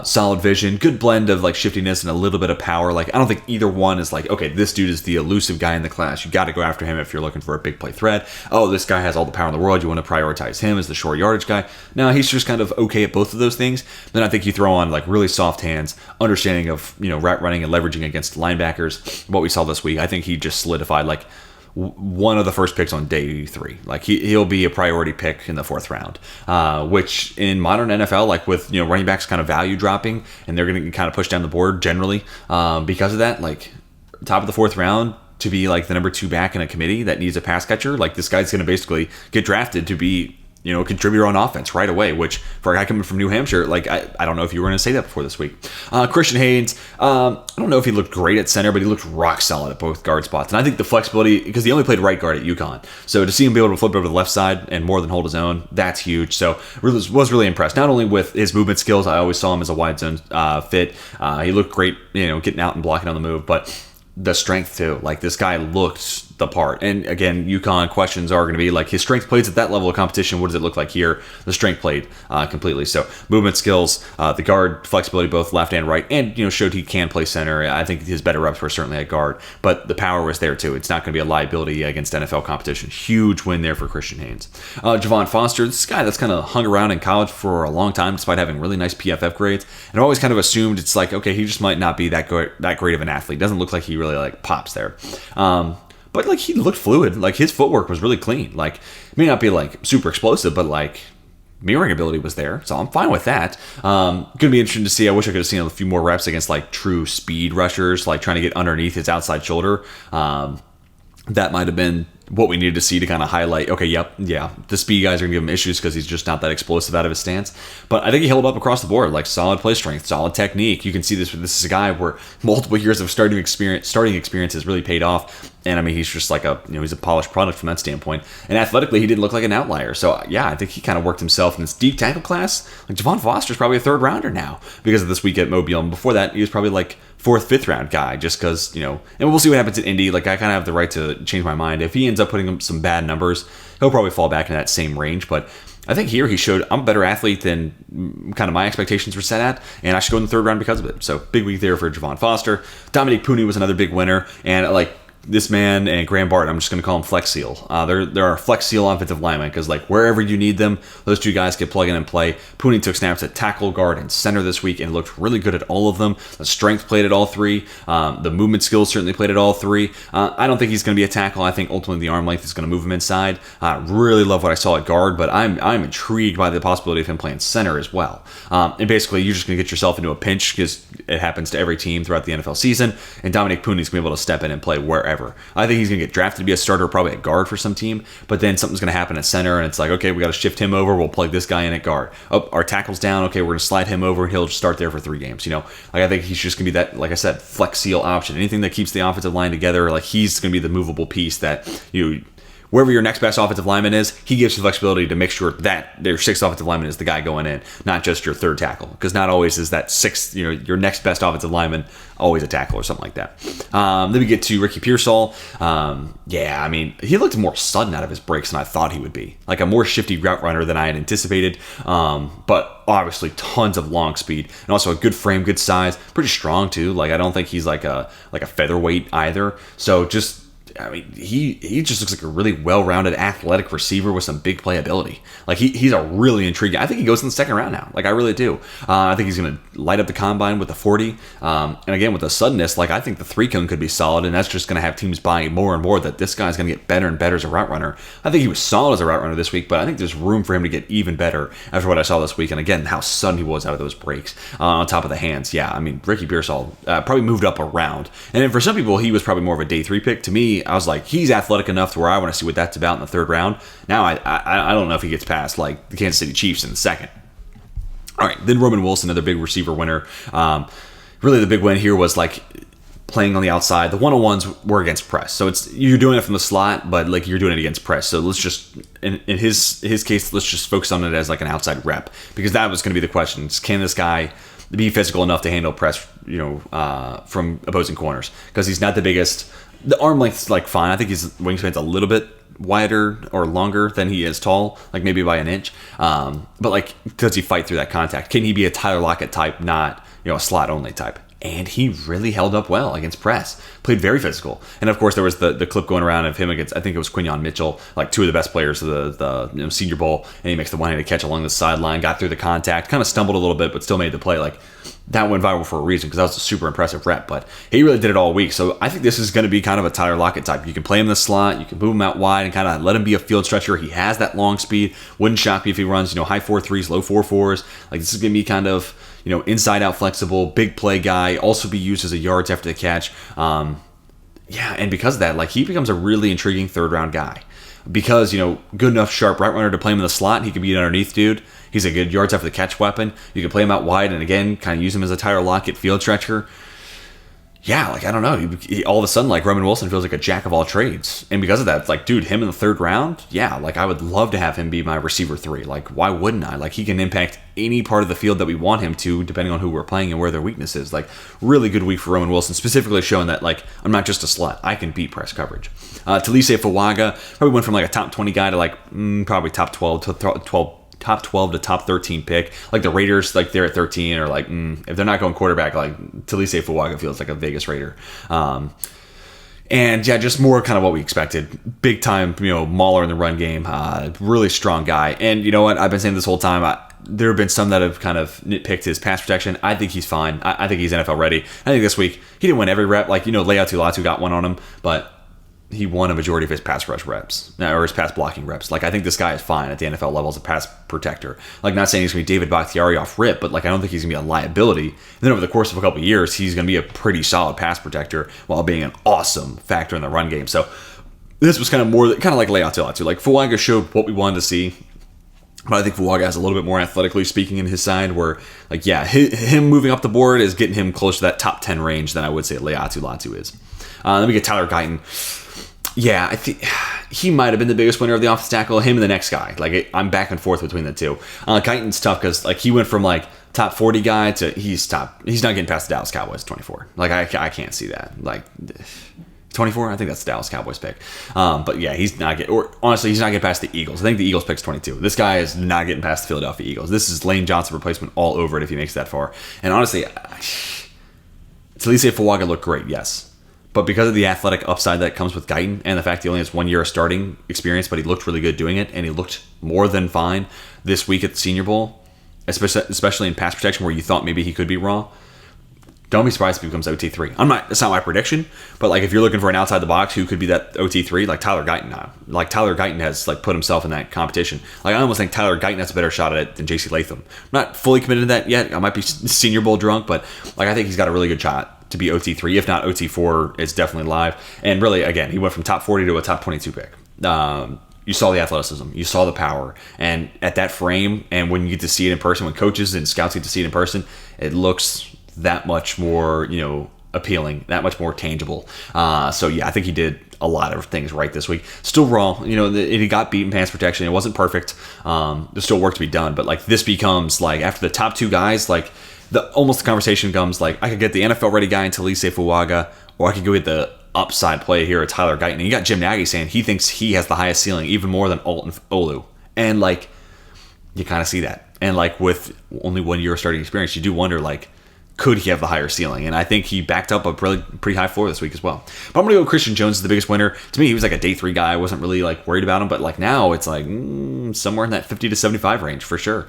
solid vision, good blend of like shiftiness and a little bit of power. Like, I don't think either one is like, okay, this dude is the elusive guy in the class. You got to go after him if you're looking for a big play threat. Oh, this guy has all the power in the world. You want to prioritize him as the short yardage guy. No, he's just kind of okay at both of those things. Then I think you throw on like really soft hands, understanding of route running and leveraging against linebackers. What we saw this week, I think he just solidified like one of the first picks on day 3. Like he'll be a priority pick in the 4th round, which in modern NFL, like with running backs kind of value dropping and they're going to kind of push down the board generally because of that, like top of the 4th round to be like the number 2 back in a committee that needs a pass catcher, like this guy's going to basically get drafted to be a contributor on offense right away, which for a guy coming from New Hampshire, like I don't know if you were going to say that before this week. Christian Haynes, I don't know if he looked great at center, but he looked rock solid at both guard spots. And I think the flexibility, because he only played right guard at UConn, so to see him be able to flip over to the left side and more than hold his own, that's huge. So was really impressed, not only with his movement skills. I always saw him as a wide zone fit. He looked great, getting out and blocking on the move, but the strength too. Like this guy looked the part. And again, UConn questions are going to be like, his strength plays at that level of competition. What does it look like here? The strength played completely. So movement skills, the guard flexibility, both left and right, and showed he can play center. I think his better reps were certainly at guard, but the power was there too. It's not going to be a liability against NFL competition. Huge win there for Christian Haynes. Javon Foster, this guy that's kind of hung around in college for a long time, despite having really nice PFF grades. And I've always kind of assumed it's like, okay, he just might not be that great of an athlete. Doesn't look like he really like pops there. But like he looked fluid. Like his footwork was really clean. Like it may not be like super explosive, but like mirroring ability was there. So I'm fine with that. Gonna be interesting to see. I wish I could have seen a few more reps against like true speed rushers, like trying to get underneath his outside shoulder. That might have been what we needed to see to kind of highlight, okay, the speed guys are going to give him issues because he's just not that explosive out of his stance. But I think he held up across the board, like solid play strength, solid technique. You can see this is a guy where multiple years of starting experience has really paid off. And I mean, he's just like he's a polished product from that standpoint. And athletically, he didn't look like an outlier. So yeah, I think he kind of worked himself in this deep tackle class. Like Javon Foster's probably a 3rd rounder now because of this week at Mobile. And before that, he was probably like 4th, 5th round guy, just because, and we'll see what happens in Indy. Like I kind of have the right to change my mind. If he ends up putting up some bad numbers, he'll probably fall back in that same range. But I think here he showed I'm a better athlete than kind of my expectations were set at, and I should go in the 3rd round because of it. So big week there for Javon Foster. Dominique Pooney was another big winner, and like this man and Graham Barton, I'm just going to call him Flex Seal. There are Flex Seal offensive linemen because like wherever you need them, those 2 guys can plug in and play. Pooney took snaps at tackle, guard, and center this week and looked really good at all of them. The strength played at all 3. The movement skills certainly played at all 3. I don't think he's going to be a tackle. I think ultimately the arm length is going to move him inside. Really love what I saw at guard, but I'm intrigued by the possibility of him playing center as well. And basically, you're just going to get yourself into a pinch because it happens to every team throughout the NFL season, and Dominique Pooney's going to be able to step in and play wherever. I think he's going to get drafted to be a starter, probably at guard for some team, but then something's going to happen at center, and it's like, okay, we got to shift him over. We'll plug this guy in at guard. Oh, our tackle's down. Okay, we're going to slide him over, and he'll just start there for 3 games. Like I think he's just going to be that, like I said, Flex Seal option. Anything that keeps the offensive line together, like he's going to be the movable piece that wherever your next best offensive lineman is, he gives you flexibility to make sure that their 6th offensive lineman is the guy going in, not just your 3rd tackle. Because not always is that 6th, your next best offensive lineman always a tackle or something like that. Then we get to Ricky Pearsall. I mean, he looked more sudden out of his breaks than I thought he would be. Like a more shifty route runner than I had anticipated. But obviously tons of long speed and also a good frame, good size, pretty strong too. Like I don't think he's like a featherweight either. So just, I mean, he just looks like a really well-rounded athletic receiver with some big playability. Like he's a really intriguing. I think he goes in the 2nd round now. Like I really do. I think he's going to light up the combine with the 40. And again, with the suddenness, like I think the 3-cone could be solid, and that's just going to have teams buying more and more that this guy's going to get better and better as a route runner. I think he was solid as a route runner this week, but I think there's room for him to get even better after what I saw this week. And again, how sudden he was out of those breaks on top of the hands. Yeah, I mean, Ricky Pearsall probably moved up around. And then for some people, he was probably more of a day 3 pick. To me, I was like, he's athletic enough to where I want to see what that's about in the 3rd round. Now, I don't know if he gets past like the Kansas City Chiefs in the 2nd. All right, then Roman Wilson, another big receiver winner. Really, the big win here was like playing on the outside. The one-on-ones were against press, so you're doing it from the slot, but like you're doing it against press. So let's just in his case, let's just focus on it as like an outside rep, because that was going to be the question: can this guy be physical enough to handle press, from opposing corners? Because he's not the biggest. The arm length's like fine. I think his wingspan's a little bit wider or longer than he is tall, like maybe by an inch. But like, does he fight through that contact? Can he be a Tyler Lockett type, not a slot only type? And he really held up well against press. Played very physical. And of course, there was the clip going around of him against, I think it was Quinyon Mitchell, like two of the best players of the Senior Bowl. And he makes the one-handed catch along the sideline, got through the contact, kind of stumbled a little bit, but still made the play. Like, that went viral for a reason, because that was a super impressive rep. But he really did it all week. So I think this is going to be kind of a Tyler Lockett type. You can play him in the slot, you can move him out wide, and kind of let him be a field stretcher. He has that long speed. Wouldn't shock me if he runs, high 4.3s, low 4.4s. Like, this is going to be kind of, inside out flexible, big play guy, also be used as a yards after the catch. And because of that, like, he becomes a really intriguing third round guy. Because, good enough sharp right runner to play him in the slot. He could be an underneath dude. He's a good yards after the catch weapon. You can play him out wide and again, kind of use him as a Tyler Lockett field stretcher. Yeah, like, I don't know. All of a sudden, like, Roman Wilson feels like a jack of all trades. And because of that, it's like, dude, him in the third round, yeah, like, I would love to have him be my receiver 3. Like, why wouldn't I? Like, he can impact any part of the field that we want him to, depending on who we're playing and where their weakness is. Like, really good week for Roman Wilson, specifically showing that, like, I'm not just a slut. I can beat press coverage. Talisay Fuaga probably went from, like, a top 20 guy to, like, probably top 12 to top 12 to top 13 pick. Like, the Raiders, like, they're at 13, or like, if they're not going quarterback, like, Talisay Fuaga feels like a Vegas Raider. And yeah, just more kind of what we expected. Big time, mauler in the run game. Really strong guy. And you know what? I've been saying this whole time, there have been some that have kind of nitpicked his pass protection. I think he's fine. I think he's NFL ready. I think this week, he didn't win every rep. Like, Leatu Latu got one on him, but he won a majority of his pass rush reps, or his pass blocking reps. Like, I think this guy is fine at the NFL level as a pass protector. Like, not saying he's going to be David Bakhtiari off rip, but like, I don't think he's going to be a liability. And then over the course of a couple of years, he's going to be a pretty solid pass protector while being an awesome factor in the run game. So this was kind of like Leatu Latu. Like, Fuaga showed what we wanted to see. But I think Fuaga has a little bit more athletically speaking in his side, where, like, yeah, him moving up the board is getting him close to that top 10 range than I would say Leatu Latu is. Then we get Tyler Guyton. Yeah, I think he might have been the biggest winner of the offensive tackle. Him and the next guy. Like, I'm back and forth between the two. Guyton's tough because, like, he went from, like, top 40 guy to he's not getting past the Dallas Cowboys 24. Like, I can't see that. Like, 24? I think that's the Dallas Cowboys pick. But yeah, he's not he's not getting past the Eagles. I think the Eagles pick's 22. This guy is not getting past the Philadelphia Eagles. This is Lane Johnson replacement all over it if he makes that far. And honestly, Talisay Fuaga looked great, yes. But because of the athletic upside that comes with Guyton and the fact he only has 1 year of starting experience, but he looked really good doing it, and he looked more than fine this week at the Senior Bowl, especially in pass protection where you thought maybe he could be raw. Don't be surprised if he becomes OT3. That's not my prediction, but like, if you're looking for an outside the box who could be that OT3, like Tyler Guyton. Like, Tyler Guyton has, like, put himself in that competition. Like, I almost think Tyler Guyton has a better shot at it than JC Latham. I'm not fully committed to that yet. I might be Senior Bowl drunk, but like, I think he's got a really good shot to be OT3. If not OT4, it's definitely live. And really, again, he went from top 40 to a top 22 pick. You saw the athleticism, you saw the power, and at that frame, and when you get to see it in person, when coaches and scouts get to see it in person, it looks that much more, appealing, that much more tangible. So yeah, I think he did a lot of things right this week. Still raw, he got beat in pass protection. It wasn't perfect. There's still work to be done, but like, this becomes like, after the top two guys, like, almost the conversation comes like, I could get the NFL ready guy in Talisay Fuaga, or I could go get the upside play here at Tyler Guyton. And you got Jim Nagy saying he thinks he has the highest ceiling, even more than Alton Olu. And like, you kind of see that. And like, with only 1 year of starting experience, you do wonder, like, could he have the higher ceiling? And I think he backed up a pretty high floor this week as well. But I'm going to go Christian Jones is the biggest winner. To me, he was like a day 3 guy. I wasn't really like worried about him, but like, now it's like somewhere in that 50 to 75 range for sure.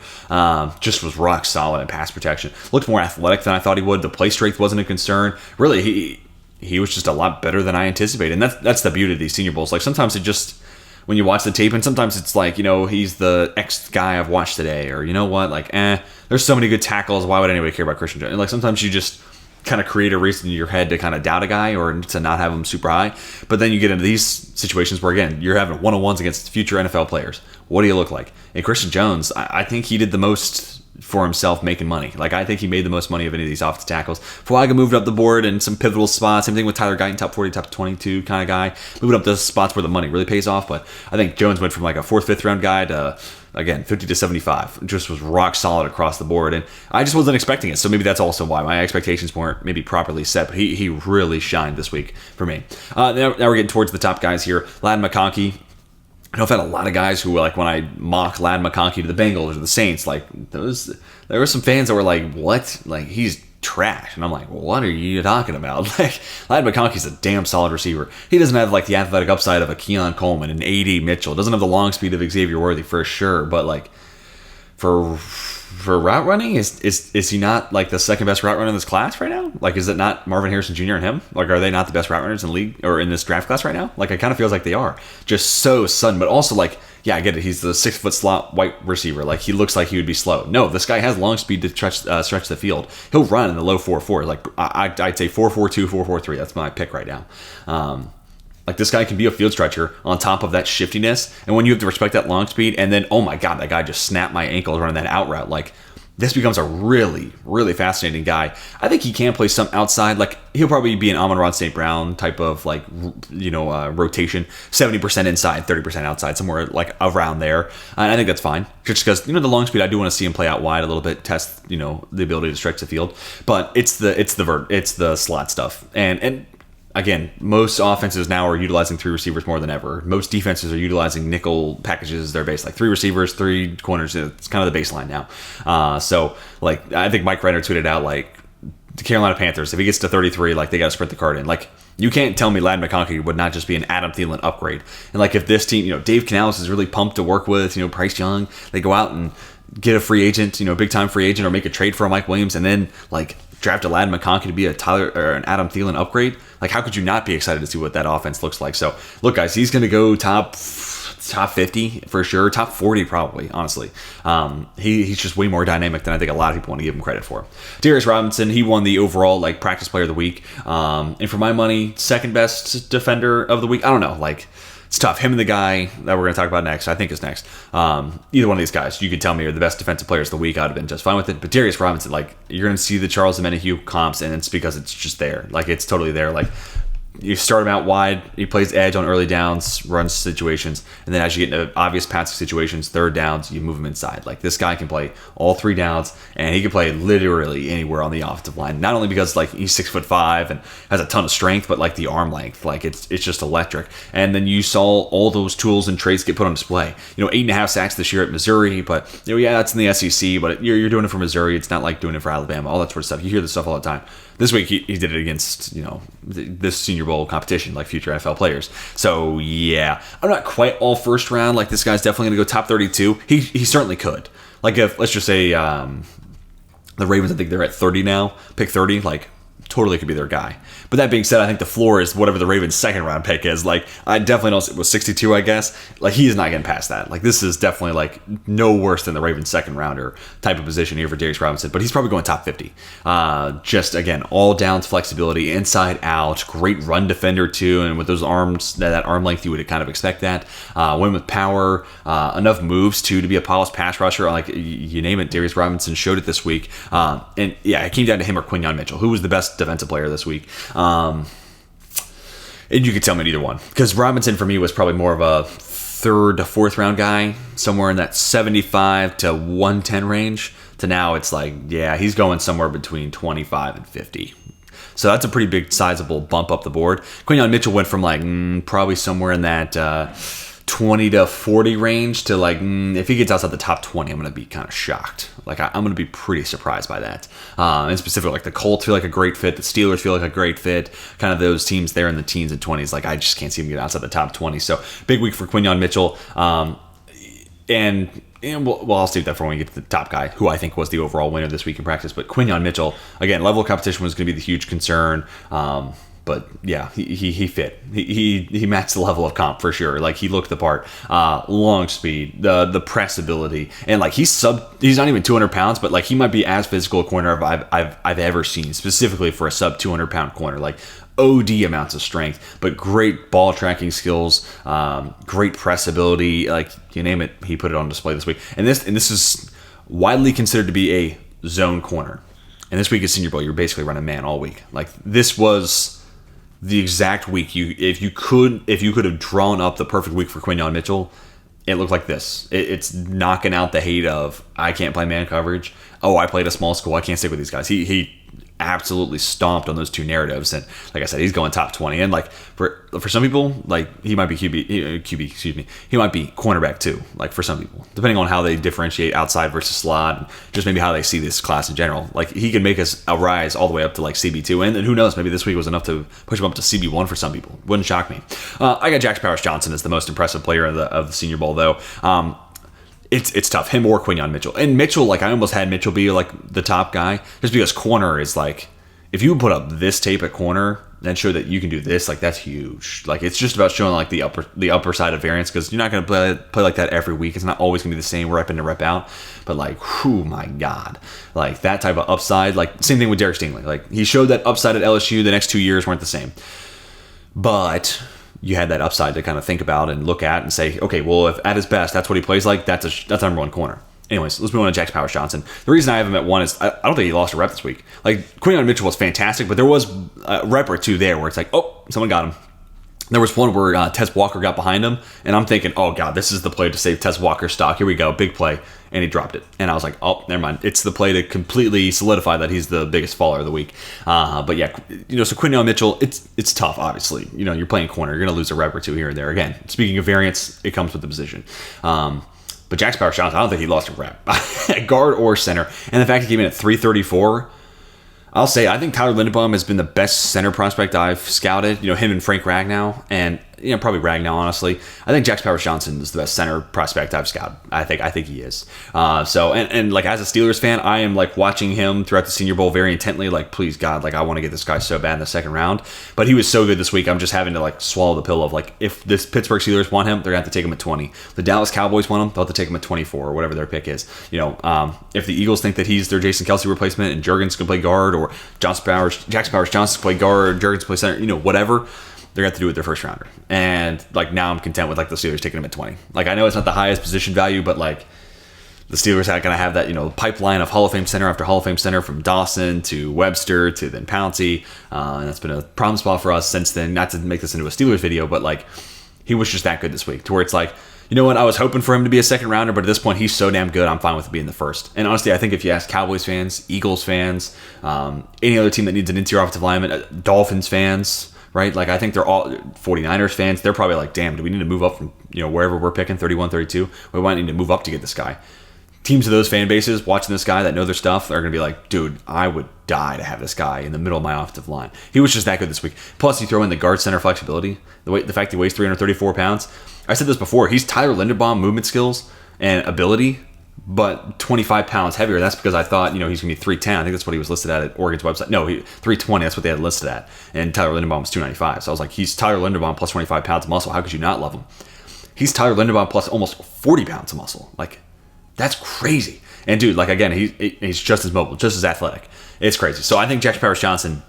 Just was rock solid in pass protection. Looked more athletic than I thought he would. The play strength wasn't a concern. Really, he was just a lot better than I anticipated. And that's the beauty of these Senior Bowls. Like, sometimes it just, when you watch the tape, and sometimes it's like, he's the X guy I've watched today, or you know what, like, there's so many good tackles, why would anybody care about Christian Jones? And like, sometimes you just kind of create a reason in your head to kind of doubt a guy or to not have him super high. But then you get into these situations where, again, you're having one-on-ones against future NFL players. What do you look like? And Christian Jones, I think he did the most for himself making money. Like, I think he made the most money of any of these offensive tackles. Fuaga moved up the board in some pivotal spots. Same thing with Tyler Guyton, top 40, top 22 kind of guy. Moving up the spots where the money really pays off. But I think Jones went from like a 4th, 5th round guy to, again, 50 to 75. Just was rock solid across the board. And I just wasn't expecting it. So maybe that's also why my expectations weren't maybe properly set. But he really shined this week for me. Now we're getting towards the top guys here. Ladd McConkey. I know I've had a lot of guys who, like, when I mock Ladd McConkey to the Bengals or the Saints, like, there were some fans that were like, what? Like, he's trash. And I'm like, what are you talking about? Like, Ladd McConkey's a damn solid receiver. He doesn't have, like, the athletic upside of a Keon Coleman and A.D. Mitchell. Doesn't have the long speed of Xavier Worthy for sure. But, like, for route running, is he not, like, the second best route runner in this class right now? Like, is it not Marvin Harrison Jr. and him? Like, are they not the best route runners in the league or in this draft class right now? Like, it kind of feels like they are. Just so sudden, but also, like, yeah, I get it. He's the 6-foot slot white receiver. Like, he looks like he would be slow. No, this guy has long speed to stretch the field. He'll run in the low 4.4. Like, I'd say 4.42, 4.43. That's my pick right now. Like, this guy can be a field stretcher on top of that shiftiness. And when you have to respect that long speed, and then, oh my God, that guy just snapped my ankle running that out route. Like, this becomes a really, really fascinating guy. I think he can play some outside. Like, he'll probably be an Amon-Ra St. Brown type of, like, rotation. 70% inside, 30% outside, somewhere, like, around there. And I think that's fine. Just because, the long speed, I do want to see him play out wide a little bit, test, the ability to stretch the field. But it's the slot stuff. And again, most offenses now are utilizing 3 receivers more than ever. Most defenses are utilizing nickel packages as their base, like 3 receivers, 3 corners. It's kind of the baseline now. So, like, I think Mike Renner tweeted out, like, the Carolina Panthers, if he gets to 33, like, they got to sprint the card in. Like, you can't tell me Ladd McConkey would not just be an Adam Thielen upgrade. And, like, if this team, Dave Canales is really pumped to work with, Bryce Young, they go out and get a free agent, big time free agent, or make a trade for a Mike Williams, and then, like, draft a Ladd McConkey to be a Tyler or an Adam Thielen upgrade. Like, how could you not be excited to see what that offense looks like? So, look, guys, he's going to go top 50 for sure, top 40 probably, honestly. He's just way more dynamic than I think a lot of people want to give him credit for. Darius Robinson, he won the overall, like, practice player of the week. And for my money, second best defender of the week. I don't know, like, it's tough. Him and the guy that we're going to talk about next, I think is next. Either one of these guys, you could tell me are the best defensive players of the week. I'd have been just fine with it. But Darius Robinson, like, you're going to see the Charles Omenihu comps, and it's because it's just there. Like, it's totally there. Like, you start him out wide, he plays edge on early downs, runs situations, and then as you get into obvious passing situations, third downs, you move him inside. Like, this guy can play all 3 downs, and he can play literally anywhere on the offensive line. Not only because, like, he's 6'5" and has a ton of strength, but, like, the arm length, like, it's just electric. And then you saw all those tools and traits get put on display. 8.5 sacks this year at Missouri, but yeah, that's in the SEC, but you're doing it for Missouri. It's not like doing it for Alabama, all that sort of stuff. You hear this stuff all the time. This week, he did it against, this Senior Bowl competition, like future NFL players. So, yeah, I'm not quite all first round. Like, this guy's definitely going to go top 32. He certainly could. Like, if, let's just say, the Ravens, I think they're at 30 now, pick 30, like, totally could be their guy. But that being said, I think the floor is whatever the Ravens' second round pick is. Like, I definitely don't, it was 62, I guess. Like, he's not getting past that. Like, this is definitely, like, no worse than the Ravens' second rounder type of position here for Darius Robinson. But he's probably going top 50. Just, again, all downs flexibility, inside out, great run defender too. And with those arms, that arm length, you would kind of expect that. Win with power, enough moves too to be a polished pass rusher. Like, you name it, Darius Robinson showed it this week. And yeah, it came down to him or Quinyon Mitchell, who was the best defensive player this week. And you could tell me either one, because Robinson for me was probably more of a 3rd to 4th round guy, somewhere in that 75 to 110 range. To now, it's like, yeah, he's going somewhere between 25 and 50. So that's a pretty big, sizable bump up the board. Quinyon Mitchell went from, like, probably somewhere in that 20 to 40 range to, like, if he gets outside the top 20, I'm going to be kind of shocked. Like, I'm going to be pretty surprised by that. And specifically, like, the Colts feel like a great fit. The Steelers feel like a great fit. Kind of those teams there in the teens and 20s. Like, I just can't see him get outside the top 20. So, big week for Quinyon Mitchell. And I'll save that for when we get to the top guy, who I think was the overall winner this week in practice. But Quinyon Mitchell, again, level of competition was going to be the huge concern. But yeah, he fit. He matched the level of comp for sure. Like, he looked the part. Long speed, the press ability, and like he's not even 200 pounds, but like he might be as physical a corner I've ever seen, specifically for a sub 200 pound corner. Like, OD amounts of strength, but great ball tracking skills, great press ability. Like, you name it, he put it on display this week. And this is widely considered to be a zone corner. And this week at Senior Bowl, you're basically running man all week. Like, this was the exact week if you could have drawn up the perfect week for Quinyon Mitchell, it looked like this. It's knocking out the hate of, I can't play man coverage. Oh, I played a small school, I can't stick with these guys. He absolutely stomped on those two narratives, and like I said, he's going top 20. And like for some people, like he might be QB, he might be cornerback too. Like for some people, depending on how they differentiate outside versus slot, and just maybe how they see this class in general. Like he can make us a rise all the way up to like CB2, and who knows, maybe this week was enough to push him up to CB1 for some people. Wouldn't shock me. I got Jax Powers Johnson as the most impressive player of the Senior Bowl, though. It's tough. Him or Quinyon Mitchell. And Mitchell, like I almost had Mitchell be like the top guy, just because corner is like, if you put up this tape at corner and show that you can do this, like that's huge. Like it's just about showing like the upper side of variance, because you're not going to play like that every week. It's not always going to be the same rep in and rep out. But like, oh my God, like that type of upside. Like same thing with Derek Stingley. Like he showed that upside at LSU. The next 2 years weren't the same, but you had that upside to kind of think about and look at and say, okay, well, if at his best that's what he plays like, that's number one corner. Anyways, let's move on to Jax Powers Johnson. The reason I have him at 1 is I don't think he lost a rep this week. Like, Quinyon Mitchell was fantastic, but there was a rep or two there where it's like, oh, someone got him. There was one where Tez Walker got behind him, and I'm thinking, oh, God, this is the play to save Tez Walker's stock. Here we go, big play. And he dropped it. And I was like, oh, never mind. It's the play to completely solidify that he's the biggest faller of the week. But yeah, so Quinyon Mitchell, it's tough, obviously. You're playing corner. You're going to lose a rep or two here and there. Again, speaking of variance, it comes with the position. But Jax Powers Johnson, I don't think he lost a rep at guard or center. And the fact he came in at 334, I'll say I think Tyler Linderbaum has been the best center prospect I've scouted. Him and Frank Ragnow, and probably Ragnow, honestly. I think Jax Powers Johnson is the best center prospect I've scouted. I think he is. So like as a Steelers fan, I am like watching him throughout the Senior Bowl very intently. Like, please God, like I want to get this guy so bad in the second round. But he was so good this week. I'm just having to like swallow the pill of like, if this Pittsburgh Steelers want him, they're gonna have to take him at 20. The Dallas Cowboys want him, they'll have to take him at 24 or whatever their pick is. If the Eagles think that he's their Jason Kelce replacement and Jurgens can play guard, or Jax Powers Johnson can play guard, Jurgens can play center, whatever, they're going to have to do with their first rounder. And like now I'm content with like the Steelers taking him at 20. Like I know it's not the highest position value, but like the Steelers are going to have that, pipeline of Hall of Fame center after Hall of Fame center, from Dawson to Webster to then Pouncey. And that's been a problem spot for us since then. Not to make this into a Steelers video, but like he was just that good this week to where it's like, you know what, I was hoping for him to be a second rounder, but at this point he's so damn good, I'm fine with being the first. And honestly, I think if you ask Cowboys fans, Eagles fans, any other team that needs an interior offensive lineman, Dolphins fans, right? Like I think they're all 49ers fans. They're probably like, damn, do we need to move up from, wherever we're picking, 31, 32? We might need to move up to get this guy. Teams of those fan bases watching this guy that know their stuff are going to be like, dude, I would die to have this guy in the middle of my offensive line. He was just that good this week. Plus, you throw in the guard center flexibility, the fact he weighs 334 pounds. I said this before. He's Tyler Linderbaum movement skills and ability, but 25 pounds heavier. That's because I thought, he's going to be 310. I think that's what he was listed at Oregon's website. No, 320. That's what they had listed at. And Tyler Linderbaum was 295. So I was like, he's Tyler Linderbaum plus 25 pounds of muscle. How could you not love him? He's Tyler Linderbaum plus almost 40 pounds of muscle. Like, that's crazy. And dude, like again, he's just as mobile, just as athletic. It's crazy. So I think Jax Powers Johnson,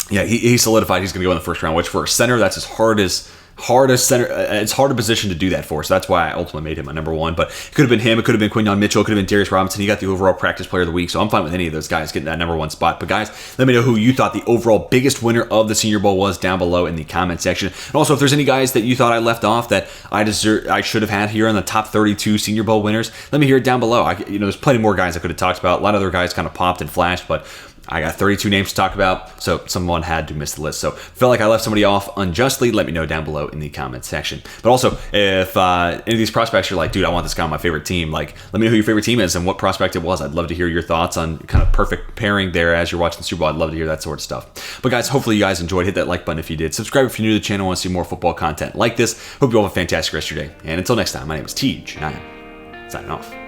yeah, he solidified he's going to go in the first round, which for a center, that's as hard as center. It's hard a position to do that for. So that's why I ultimately made him my number one. But it could have been him. It could have been Quinyon Mitchell. It could have been Darius Robinson. He got the overall practice player of the week. So I'm fine with any of those guys getting that number one spot. But guys, let me know who you thought the overall biggest winner of the Senior Bowl was down below in the comment section. And also, if there's any guys that you thought I left off that I should have had here in the top 32 Senior Bowl winners, let me hear it down below. There's plenty more guys I could have talked about. A lot of other guys kind of popped and flashed, but I got 32 names to talk about, so someone had to miss the list. So felt like I left somebody off unjustly, let me know down below in the comment section. But also, if any of these prospects are like, dude, I want this guy on my favorite team, like, let me know who your favorite team is and what prospect it was. I'd love to hear your thoughts on kind of perfect pairing there as you're watching the Super Bowl. I'd love to hear that sort of stuff. But guys, hopefully you guys enjoyed. Hit that like button if you did. Subscribe if you're new to the channel and want to see more football content like this. Hope you all have a fantastic rest of your day. And until next time, my name is Tej, and I am signing off.